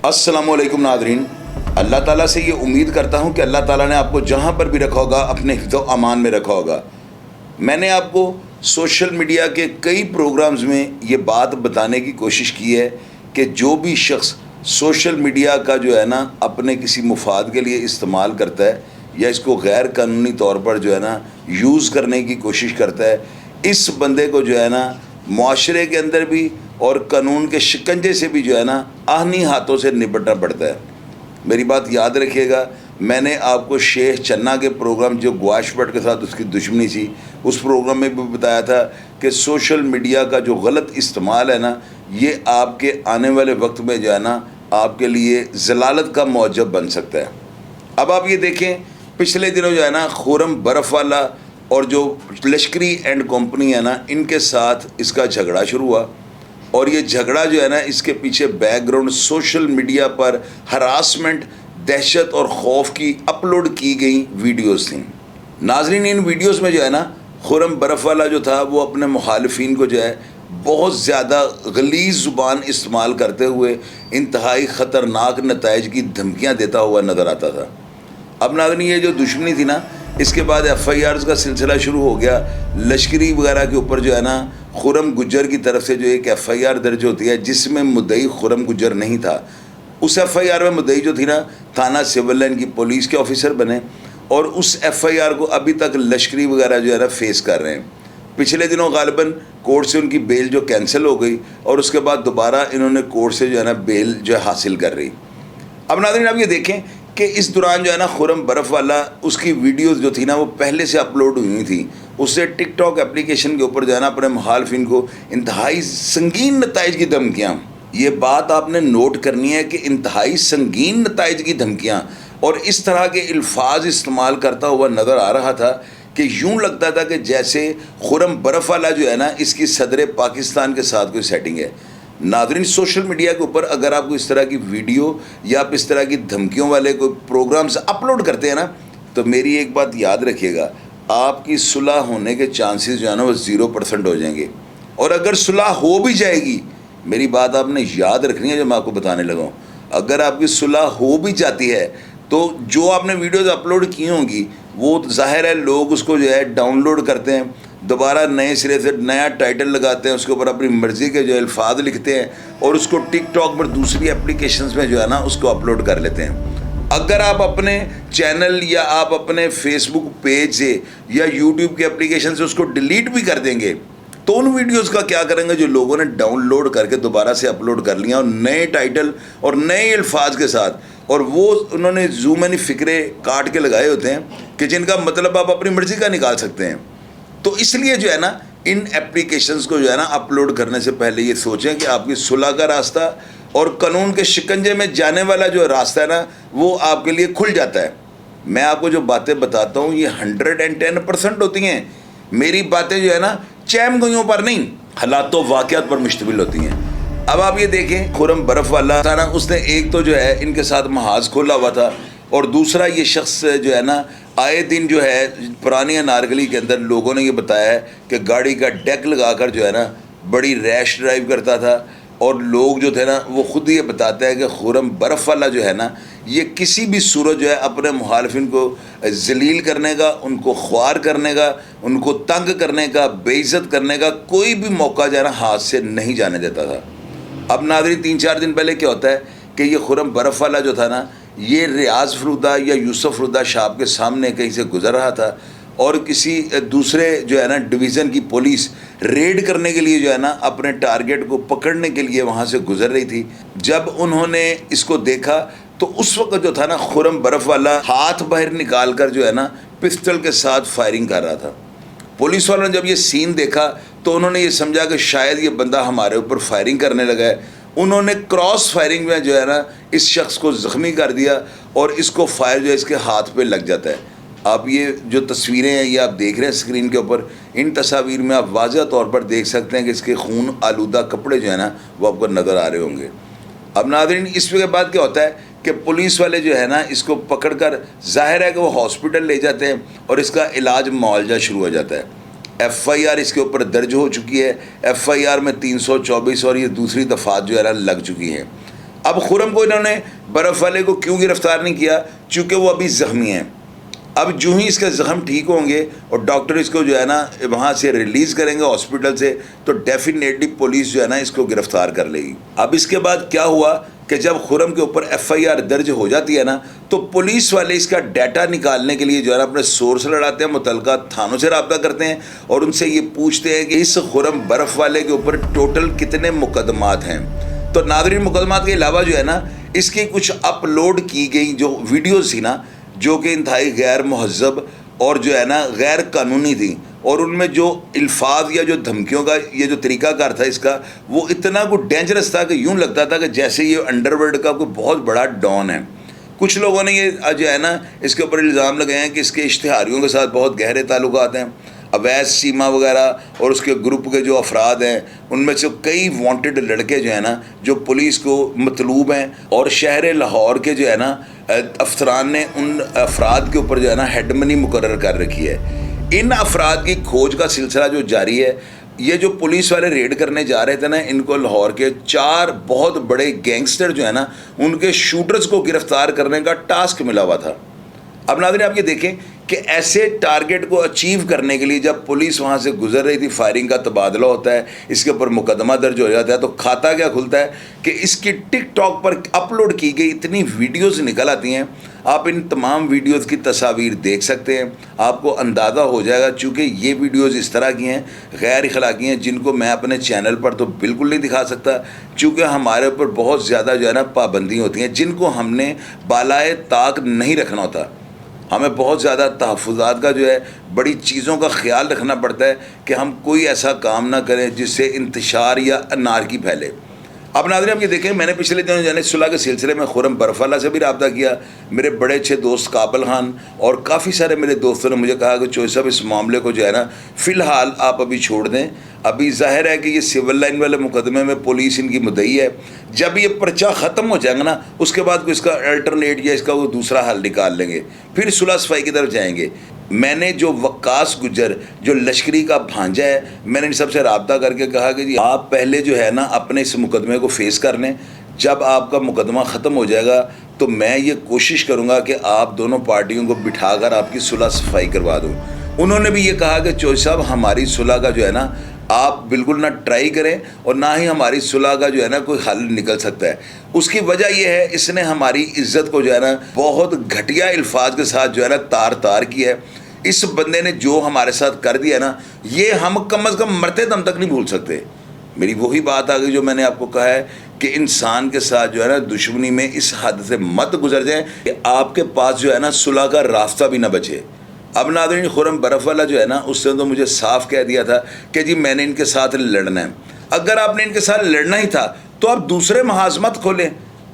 السلام علیکم ناظرین، اللہ تعالیٰ سے یہ امید کرتا ہوں کہ اللہ تعالیٰ نے آپ کو جہاں پر بھی رکھا ہوگا اپنے حفظ و امان میں رکھا ہوگا۔ میں نے آپ کو سوشل میڈیا کے کئی پروگرامز میں یہ بات بتانے کی کوشش کی ہے کہ جو بھی شخص سوشل میڈیا کا جو ہے نا اپنے کسی مفاد کے لیے استعمال کرتا ہے یا اس کو غیر قانونی طور پر جو ہے نا یوز کرنے کی کوشش کرتا ہے، اس بندے کو جو ہے نا معاشرے کے اندر بھی اور قانون کے شکنجے سے بھی جو ہے نا آہنی ہاتھوں سے نپٹنا پڑتا ہے۔ میری بات یاد رکھیے گا، میں نے آپ کو شیخ چنا کے پروگرام جو گواش بٹ کے ساتھ اس کی دشمنی تھی، اس پروگرام میں بھی بتایا تھا کہ سوشل میڈیا کا جو غلط استعمال ہے نا، یہ آپ کے آنے والے وقت میں جو ہے نا آپ کے لیے ضلالت کا موجب بن سکتا ہے۔ اب آپ یہ دیکھیں، پچھلے دنوں جو ہے نا خرم برف والا اور جو لشکری اینڈ کمپنی ہے نا، ان کے ساتھ اس کا جھگڑا شروع ہوا، اور یہ جھگڑا جو ہے نا اس کے پیچھے بیک گراؤنڈ سوشل میڈیا پر ہراسمنٹ، دہشت اور خوف کی اپلوڈ کی گئی ویڈیوز تھیں۔ ناظرین، ان ویڈیوز میں جو ہے نا خرم برف والا جو تھا وہ اپنے مخالفین کو جو ہے بہت زیادہ غلیظ زبان استعمال کرتے ہوئے انتہائی خطرناک نتائج کی دھمکیاں دیتا ہوا نظر آتا تھا۔ اب ناظرین، یہ جو دشمنی تھی نا، اس کے بعد ایف آئی آرز کا سلسلہ شروع ہو گیا لشکری وغیرہ کے اوپر جو ہے نا خرم گجر کی طرف سے جو ایک ایف آئی آر درج ہوتی ہے جس میں مدعی خرم گجر نہیں تھا۔ اس ایف آئی آر میں مدعی جو تھی نا تھانہ سول لائن کی پولیس کے آفیسر بنے، اور اس ایف آئی آر کو ابھی تک لشکری وغیرہ جو ہے نا فیس کر رہے ہیں۔ پچھلے دنوں غالباً کورٹ سے ان کی بیل جو کینسل ہو گئی، اور اس کے بعد دوبارہ انہوں نے کورٹ سے جو ہے نا بیل جو ہے حاصل کر رہی۔ اب ناظرین، آپ یہ دیکھیں کہ اس دوران جو ہے نا خرم برف والا اس کی ویڈیوز جو تھی نا وہ پہلے سے اپلوڈ ہوئی تھی، اس سے ٹک ٹاک اپلیکیشن کے اوپر جو ہے نا اپنے مخالفین کو انتہائی سنگین نتائج کی دھمکیاں، یہ بات آپ نے نوٹ کرنی ہے کہ انتہائی سنگین نتائج کی دھمکیاں اور اس طرح کے الفاظ استعمال کرتا ہوا نظر آ رہا تھا کہ یوں لگتا تھا کہ جیسے خرم برف والا جو ہے نا اس کی صدر پاکستان کے ساتھ کوئی سیٹنگ ہے۔ ناظرین، سوشل میڈیا کے اوپر اگر آپ کو اس طرح کی ویڈیو یا آپ اس طرح کی دھمکیوں والے کوئی پروگرامز اپلوڈ کرتے ہیں نا، تو میری ایک بات یاد رکھیے گا، آپ کی صلح ہونے کے چانسز جو ہے نا وہ 0% ہو جائیں گے، اور اگر صلح ہو بھی جائے گی، میری بات آپ نے یاد رکھنی ہے جو میں آپ کو بتانے لگا ہوں، اگر آپ کی صلح ہو بھی جاتی ہے تو جو آپ نے ویڈیوز اپلوڈ کی ہوں گی وہ ظاہر ہے لوگ اس کو جو ہے ڈاؤن لوڈ کرتے ہیں، دوبارہ نئے سرے سے نیا ٹائٹل لگاتے ہیں، اس کے اوپر اپنی مرضی کے جو الفاظ لکھتے ہیں اور اس کو ٹک ٹاک پر دوسری اپلیکیشنز میں جو ہے نا اس کو اپلوڈ کر لیتے ہیں۔ اگر آپ اپنے چینل یا آپ اپنے فیس بک پیج سے یا یوٹیوب کی اپلیکیشن سے اس کو ڈیلیٹ بھی کر دیں گے تو ان ویڈیوز کا کیا کریں گے جو لوگوں نے ڈاؤن لوڈ کر کے دوبارہ سے اپلوڈ کر لیا اور نئے ٹائٹل اور نئے الفاظ کے ساتھ، اور وہ انہوں نے زوم یعنی فقرے کاٹ کے لگائے ہوتے ہیں کہ جن کا مطلب آپ اپنی مرضی کا نکال سکتے ہیں۔ تو اس لیے جو ہے نا ان اپلیکیشنز کو جو ہے نا اپلوڈ کرنے سے پہلے یہ سوچیں کہ آپ کی صلح کا راستہ اور قانون کے شکنجے میں جانے والا جو راستہ ہے نا وہ آپ کے لیے کھل جاتا ہے۔ میں آپ کو جو باتیں بتاتا ہوں یہ 110% ہوتی ہیں، میری باتیں جو ہے نا چیم گوئیوں پر نہیں، حالات و واقعات پر مشتمل ہوتی ہیں۔ اب آپ یہ دیکھیں، خرم برف والا تھا نا، اس نے ایک تو جو ہے ان کے ساتھ محاذ کھولا ہوا تھا، اور دوسرا یہ شخص جو ہے نا آئے دن جو ہے پرانی انارگلی کے اندر لوگوں نے یہ بتایا ہے کہ گاڑی کا ڈیک لگا کر جو ہے نا بڑی ریش ڈرائیو کرتا تھا، اور لوگ جو تھے نا وہ خود یہ بتاتے ہیں کہ خرم برف والا جو ہے نا یہ کسی بھی صورت جو ہے اپنے مخالفین کو ذلیل کرنے کا، ان کو خوار کرنے کا، ان کو تنگ کرنے کا، بے عزت کرنے کا کوئی بھی موقع جو ہے نا ہاتھ سے نہیں جانے دیتا تھا۔ اب ناظرین، 3-4 دن پہلے کیا ہوتا ہے کہ یہ خرم برف والا جو تھا نا یہ ریاض فرودہ یا یوسف فرودہ شاپ کے سامنے کہیں سے گزر رہا تھا، اور کسی دوسرے جو ہے نا ڈویژن کی پولیس ریڈ کرنے کے لیے جو ہے نا اپنے ٹارگٹ کو پکڑنے کے لیے وہاں سے گزر رہی تھی۔ جب انہوں نے اس کو دیکھا تو اس وقت جو تھا نا خرم برف والا ہاتھ باہر نکال کر جو ہے نا پستل کے ساتھ فائرنگ کر رہا تھا۔ پولیس والوں نے جب یہ سین دیکھا تو انہوں نے یہ سمجھا کہ شاید یہ بندہ ہمارے اوپر فائرنگ کرنے لگا ہے۔ انہوں نے کراس فائرنگ میں جو ہے نا اس شخص کو زخمی کر دیا، اور اس کو فائر جو ہے اس کے ہاتھ پہ لگ جاتا ہے۔ آپ یہ جو تصویریں ہیں یہ آپ دیکھ رہے ہیں اسکرین کے اوپر، ان تصاویر میں آپ واضح طور پر دیکھ سکتے ہیں کہ اس کے خون آلودہ کپڑے جو ہیں نا وہ آپ کو نظر آ رہے ہوں گے۔ اب ناظرین، اس کے بعد کیا ہوتا ہے کہ پولیس والے جو ہے نا اس کو پکڑ کر ظاہر ہے کہ وہ ہاسپٹل لے جاتے ہیں، اور اس کا علاج معالجہ شروع ہو جاتا ہے۔ ایف آئی آر اس کے اوپر درج ہو چکی ہے، ایف آئی آر میں 324 اور یہ دوسری دفعات جو ہے نا لگ چکی ہیں۔ اب خرم کو انہوں نے برف والے کو کیوں گرفتار نہیں کیا؟ چونکہ وہ ابھی زخمی ہیں. اب جو ہی اس کا زخم ٹھیک ہوں گے اور ڈاکٹر اس کو جو ہے نا وہاں سے ریلیز کریں گے ہاسپٹل سے, تو ڈیفینیٹلی پولیس جو ہے نا اس کو گرفتار کر لے گی. اب اس کے بعد کیا ہوا کہ جب خرم کے اوپر ایف آئی آر درج ہو جاتی ہے نا, تو پولیس والے اس کا ڈیٹا نکالنے کے لیے جو ہے نا اپنے سورس لڑاتے ہیں, متعلقہ تھانوں سے رابطہ کرتے ہیں اور ان سے یہ پوچھتے ہیں کہ اس خرم برف والے کے اوپر ٹوٹل کتنے مقدمات ہیں. تو ناظرین, مقدمات کے علاوہ جو ہے نا اس کی کچھ اپلوڈ کی گئی جو ویڈیوز تھی نا, جو کہ انتہائی غیر مہذب اور جو ہے نا غیر قانونی تھی, اور ان میں جو الفاظ یا جو دھمکیوں کا یہ جو طریقہ کار تھا اس کا, وہ اتنا کوئی ڈینجرس تھا کہ یوں لگتا تھا کہ جیسے یہ انڈر ورلڈ کا کوئی بہت بڑا ڈان ہے. کچھ لوگوں نے یہ جو ہے نا اس کے اوپر الزام لگائے ہیں کہ اس کے اشتہاریوں کے ساتھ بہت گہرے تعلقات ہیں. اویس چیمہ وغیرہ اور اس کے گروپ کے جو افراد ہیں, ان میں سے کئی وانٹڈ لڑکے جو ہیں نا جو پولیس کو مطلوب ہیں, اور شہر لاہور کے جو ہے نا افسران نے ان افراد کے اوپر جو ہے نا ہیڈ منی مقرر کر رکھی ہے. ان افراد کی کھوج کا سلسلہ جو جاری ہے, یہ جو پولیس والے ریڈ کرنے جا رہے تھے نا, ان کو لاہور کے 4 بہت بڑے گینگسٹر جو ہے نا ان کے شوٹرز کو گرفتار کرنے کا ٹاسک ملا ہوا تھا. اب ناظرین آپ یہ دیکھیں کہ ایسے ٹارگٹ کو اچیو کرنے کے لیے جب پولیس وہاں سے گزر رہی تھی, فائرنگ کا تبادلہ ہوتا ہے, اس کے اوپر مقدمہ درج ہو جاتا ہے, تو کھاتا کیا کھلتا ہے کہ اس کی ٹک ٹاک پر اپلوڈ کی گئی اتنی ویڈیوز نکل آتی ہیں. آپ ان تمام ویڈیوز کی تصاویر دیکھ سکتے ہیں, آپ کو اندازہ ہو جائے گا, چونکہ یہ ویڈیوز اس طرح کی ہیں غیر اخلاقی ہیں جن کو میں اپنے چینل پر تو بالکل نہیں دکھا سکتا, چونکہ ہمارے اوپر بہت زیادہ جو ہے نا پابندی ہوتی ہیں جن کو ہم نے بالائے طاق نہیں رکھنا ہوتا. ہمیں بہت زیادہ تحفظات کا جو ہے بڑی چیزوں کا خیال رکھنا پڑتا ہے کہ ہم کوئی ایسا کام نہ کریں جس سے انتشار یا انارکی پھیلے. اب ناظرین آپ یہ دیکھیں, میں نے پچھلے دنوں یعنی صلح کے سلسلے میں خرم برف والا سے بھی رابطہ کیا. میرے بڑے اچھے دوست قابل خان اور کافی سارے میرے دوستوں نے مجھے کہا کہ چوہے صاحب اس معاملے کو جو ہے نا فی الحال آپ ابھی چھوڑ دیں. ابھی ظاہر ہے کہ یہ سول لائن والے مقدمے میں پولیس ان کی مدعی ہے, جب یہ پرچہ ختم ہو جائے گا نا اس کے بعد اس کا الٹرنیٹ یا اس کا وہ دوسرا حل نکال لیں گے, پھر صلح صفائی کی طرف جائیں گے. میں نے جو وقاص گجر جو لشکری کا بھانجا ہے, میں نے ان سب سے رابطہ کر کے کہا کہ جی آپ پہلے جو ہے نا اپنے اس مقدمے کو فیس کر لیں, جب آپ کا مقدمہ ختم ہو جائے گا تو میں یہ کوشش کروں گا کہ آپ دونوں پارٹیوں کو بٹھا کر آپ کی صلح صفائی کروا دوں. انہوں نے بھی یہ کہا کہ چوہے صاحب ہماری صلح کا جو ہے نا آپ بالکل نہ ٹرائی کریں اور نہ ہی ہماری صلح کا جو ہے نا کوئی حل نکل سکتا ہے. اس کی وجہ یہ ہے اس نے ہماری عزت کو جو ہے نا بہت گھٹیا الفاظ کے ساتھ جو ہے نا تار کیا ہے. اس بندے نے جو ہمارے ساتھ کر دیا نا, یہ ہم کم از کم مرتے دم تک نہیں بھول سکتے. میری وہی بات آ گئی جو میں نے آپ کو کہا ہے کہ انسان کے ساتھ جو ہے نا دشمنی میں اس حد سے مت گزر جائیں کہ آپ کے پاس جو ہے نا صلح کا راستہ بھی نہ بچے. اب ناظرین خرم برف والا جو ہے نا اس نے تو مجھے صاف کہہ دیا تھا کہ جی میں نے ان کے ساتھ لڑنا ہے. اگر آپ نے ان کے ساتھ لڑنا ہی تھا تو آپ دوسرے محاذ مت کھولیں.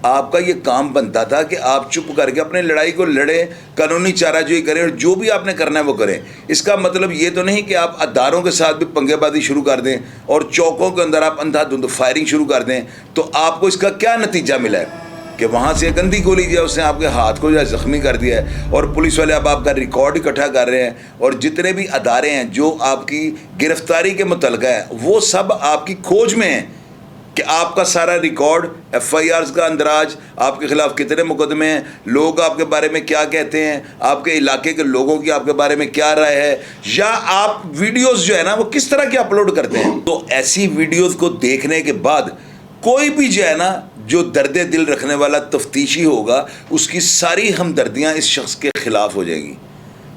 آپ کا یہ کام بنتا تھا کہ آپ چپ کر کے اپنے لڑائی کو لڑیں, قانونی چارہ جوئی کریں اور جو بھی آپ نے کرنا ہے وہ کریں. اس کا مطلب یہ تو نہیں کہ آپ اداروں کے ساتھ بھی پنگے بازی شروع کر دیں اور چوکوں کے اندر آپ اندھا دھند فائرنگ شروع کر دیں. تو آپ کو اس کا کیا نتیجہ ملا ہے کہ وہاں سے ایک اندھی گولی جو ہے اس نے آپ کے ہاتھ کو جو ہے زخمی کر دیا ہے, اور پولیس والے اب آپ کا ریکارڈ اکٹھا کر رہے ہیں, اور جتنے بھی ادارے ہیں جو آپ کی گرفتاری کے متعلقہ ہیں وہ سب آپ کی کھوج میں ہیں کہ آپ کا سارا ریکارڈ, ایف آئی آرز کا اندراج, آپ کے خلاف کتنے مقدمے ہیں, لوگ آپ کے بارے میں کیا کہتے ہیں, آپ کے علاقے کے لوگوں کی آپ کے بارے میں کیا رائے ہے, یا آپ ویڈیوز جو ہے نا وہ کس طرح کی اپلوڈ کرتے ہیں. تو ایسی ویڈیوز کو دیکھنے کے بعد کوئی بھی جو ہے نا جو درد دل رکھنے والا تفتیشی ہوگا اس کی ساری ہمدردیاں اس شخص کے خلاف ہو جائیں گی.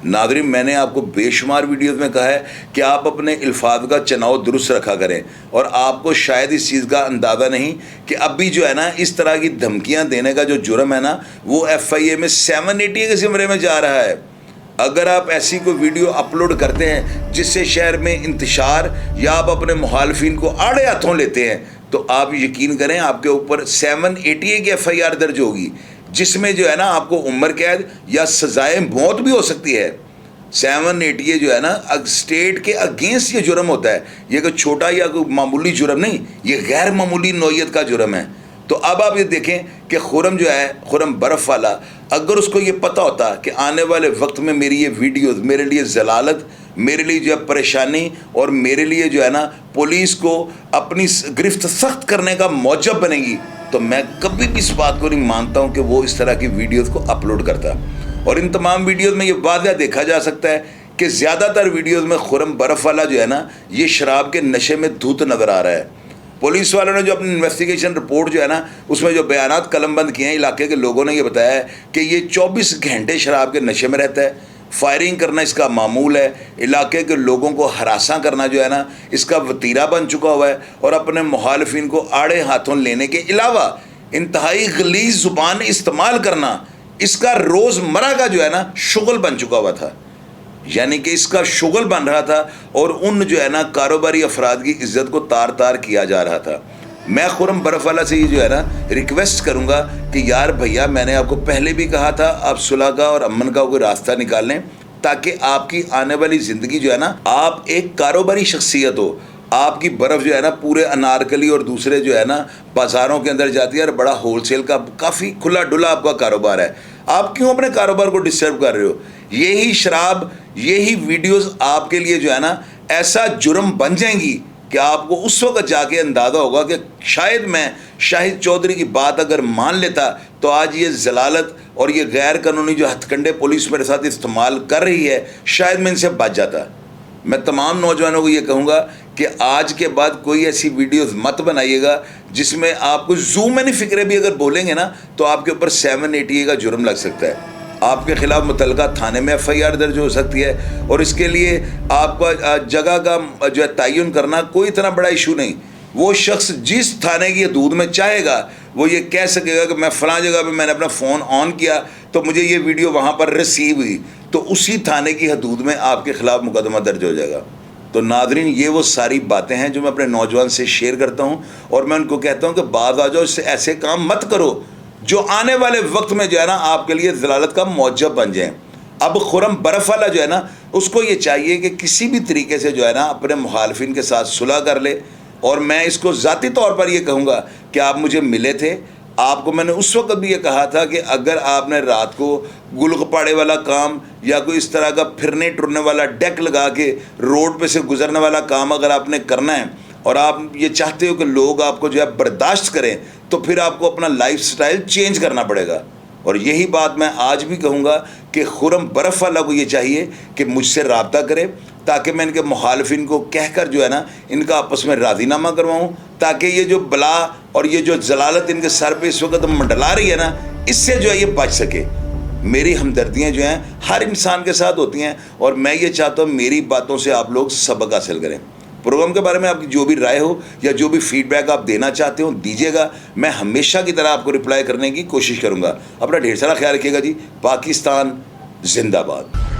ناظرین میں نے آپ کو بے شمار ویڈیوز میں کہا ہے کہ آپ اپنے الفاظ کا چناؤ درست رکھا کریں, اور آپ کو شاید اس چیز کا اندازہ نہیں کہ اب بھی جو ہے نا اس طرح کی دھمکیاں دینے کا جو جرم ہے نا وہ ایف آئی اے میں 780 کے زمرے میں جا رہا ہے. اگر آپ ایسی کوئی ویڈیو اپلوڈ کرتے ہیں جس سے شہر میں انتشار یا آپ اپنے مخالفین کو آڑے ہاتھوں لیتے ہیں تو آپ یقین کریں آپ کے اوپر 780 کی ایف آئی آر درج ہوگی, جس میں جو ہے نا آپ کو عمر قید یا سزائے موت بھی ہو سکتی ہے. 780 جو ہے نا اسٹیٹ کے اگینسٹ یہ جرم ہوتا ہے, یہ کوئی چھوٹا یا کوئی معمولی جرم نہیں, یہ غیر معمولی نوعیت کا جرم ہے. تو اب آپ یہ دیکھیں کہ خرم جو ہے, خرم برف والا, اگر اس کو یہ پتہ ہوتا کہ آنے والے وقت میں میری یہ ویڈیوز میرے لیے ضلالت, میرے لیے جو ہے پریشانی, اور میرے لیے جو ہے نا پولیس کو اپنی گرفت سخت کرنے کا موجب بنے گی, تو میں کبھی بھی اس بات کو نہیں مانتا ہوں کہ وہ اس طرح کی ویڈیوز کو اپلوڈ کرتا. اور ان تمام ویڈیوز میں یہ واضح دیکھا جا سکتا ہے کہ زیادہ تر ویڈیوز میں خرم برف والا جو ہے نا یہ شراب کے نشے میں دھوت نظر آ رہا ہے. پولیس والوں نے جو اپنی انویسٹیگیشن رپورٹ جو ہے نا اس میں جو بیانات قلم بند کیے ہیں علاقے کے لوگوں نے یہ بتایا ہے کہ یہ 24 گھنٹے شراب کے نشے میں رہتا ہے. فائرنگ کرنا اس کا معمول ہے. علاقے کے لوگوں کو ہراساں کرنا جو ہے نا اس کا وتیرہ بن چکا ہوا ہے. اور اپنے مخالفین کو آڑے ہاتھوں لینے کے علاوہ انتہائی غلیظ زبان استعمال کرنا اس کا روزمرہ کا جو ہے نا شغل بن چکا ہوا تھا. یعنی کہ اس کا شغل بن رہا تھا اور ان جو ہے نا کاروباری افراد کی عزت کو تار تار کیا جا رہا تھا. میں خرم برف والا سے یہ جو ہے نا ریکویسٹ کروں گا کہ یار بھیا میں نے آپ کو پہلے بھی کہا تھا آپ صلح کا اور امن کا کوئی راستہ نکال لیں تاکہ آپ کی آنے والی زندگی جو ہے نا آپ ایک کاروباری شخصیت ہو. آپ کی برف جو ہے نا پورے انارکلی اور دوسرے جو ہے نا بازاروں کے اندر جاتی ہے اور بڑا ہول سیل کا کافی کھلا ڈلا آپ کا کاروبار ہے. آپ کیوں اپنے کاروبار کو ڈسٹرب کر رہے ہو؟ یہی شراب یہی ویڈیوز آپ کے لیے جو ہے نا ایسا جرم بن جائیں گی کہ آپ کو اس وقت جا کے اندازہ ہوگا کہ شاید میں شاہد چودھری کی بات اگر مان لیتا تو آج یہ ضلالت اور یہ غیر قانونی جو ہتھ کنڈے پولیس میرے ساتھ استعمال کر رہی ہے شاید میں ان سے بچ جاتا. میں تمام نوجوانوں کو یہ کہوں گا کہ آج کے بعد کوئی ایسی ویڈیوز مت بنائیے گا جس میں آپ کو زوم میں نہیں فکرے بھی اگر بولیں گے نا تو آپ کے اوپر 780 کا جرم لگ سکتا ہے. آپ کے خلاف متعلقہ تھانے میں FIR درج ہو سکتی ہے اور اس کے لیے آپ کا جگہ کا جو ہے تعین کرنا کوئی اتنا بڑا ایشو نہیں. وہ شخص جس تھانے کی حدود میں چاہے گا وہ یہ کہہ سکے گا کہ میں فلاں جگہ پہ میں نے اپنا فون آن کیا تو مجھے یہ ویڈیو وہاں پر ریسیو ہوئی تو اسی تھانے کی حدود میں آپ کے خلاف مقدمہ درج ہو جائے گا. تو ناظرین یہ وہ ساری باتیں ہیں جو میں اپنے نوجوان سے شیئر کرتا ہوں اور میں ان کو کہتا ہوں کہ بعض آ جاؤ اس سے ایسے کام مت کرو جو آنے والے وقت میں جو ہے نا آپ کے لیے ضلالت کا موجب بن جائیں. اب خرم برف والا جو ہے نا اس کو یہ چاہیے کہ کسی بھی طریقے سے جو ہے نا اپنے مخالفین کے ساتھ صلح کر لے. اور میں اس کو ذاتی طور پر یہ کہوں گا کہ آپ مجھے ملے تھے, آپ کو میں نے اس وقت بھی یہ کہا تھا کہ اگر آپ نے رات کو گل گپاڑے والا کام یا کوئی اس طرح کا پھرنے ٹرنے والا ڈیک لگا کے روڈ پہ سے گزرنے والا کام اگر آپ نے کرنا ہے اور آپ یہ چاہتے ہو کہ لوگ آپ کو جو ہے برداشت کریں تو پھر آپ کو اپنا لائف سٹائل چینج کرنا پڑے گا. اور یہی بات میں آج بھی کہوں گا کہ خرم برف والا کو یہ چاہیے کہ مجھ سے رابطہ کرے تاکہ میں ان کے مخالفین کو کہہ کر جو ہے نا ان کا آپس میں راضی نامہ کرواؤں تاکہ یہ جو بلا اور یہ جو ضلالت ان کے سر پہ اس وقت منڈلا رہی ہے نا اس سے جو ہے یہ بچ سکے. میری ہمدردیاں جو ہیں ہر انسان کے ساتھ ہوتی ہیں اور میں یہ چاہتا ہوں میری باتوں سے آپ لوگ سبق حاصل کریں. پروگرام کے بارے میں آپ کی جو بھی رائے ہو یا جو بھی فیڈ بیک آپ دینا چاہتے ہو دیجیے گا. میں ہمیشہ کی طرح آپ کو رپلائی کرنے کی کوشش کروں گا. اپنا ڈھیر سارا خیال رکھیے گا جی. پاکستان زندہ باد.